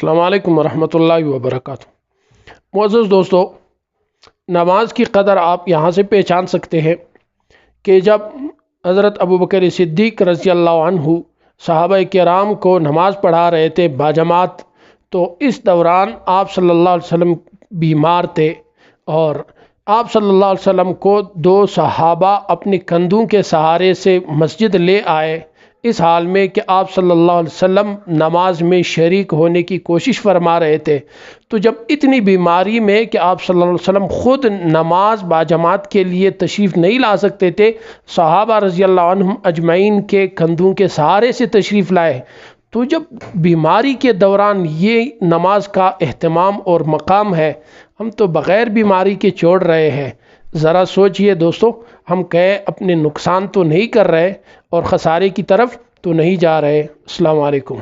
السلام علیکم ورحمۃ اللہ وبرکاتہ۔ معزز دوستو، نماز کی قدر آپ یہاں سے پہچان سکتے ہیں کہ جب حضرت ابوبکر صدیق رضی اللہ عنہ صحابہ کرام کو نماز پڑھا رہے تھے باجماعت، تو اس دوران آپ صلی اللہ علیہ وسلم بیمار تھے اور آپ صلی اللہ علیہ وسلم کو دو صحابہ اپنے کندھوں کے سہارے سے مسجد لے آئے، اس حال میں کہ آپ صلی اللہ علیہ وسلم نماز میں شریک ہونے کی کوشش فرما رہے تھے۔ تو جب اتنی بیماری میں کہ آپ صلی اللہ علیہ وسلم خود نماز باجماعت کے لیے تشریف نہیں لا سکتے تھے، صحابہ رضی اللہ عنہم اجمعین کے کندھوں کے سہارے سے تشریف لائے، تو جب بیماری کے دوران یہ نماز کا اہتمام اور مقام ہے، ہم تو بغیر بیماری کے چھوڑ رہے ہیں۔ ذرا سوچئے دوستو، ہم کہیں اپنے نقصان تو نہیں کر رہے اور خسارے کی طرف تو نہیں جا رہے۔ السلام علیکم۔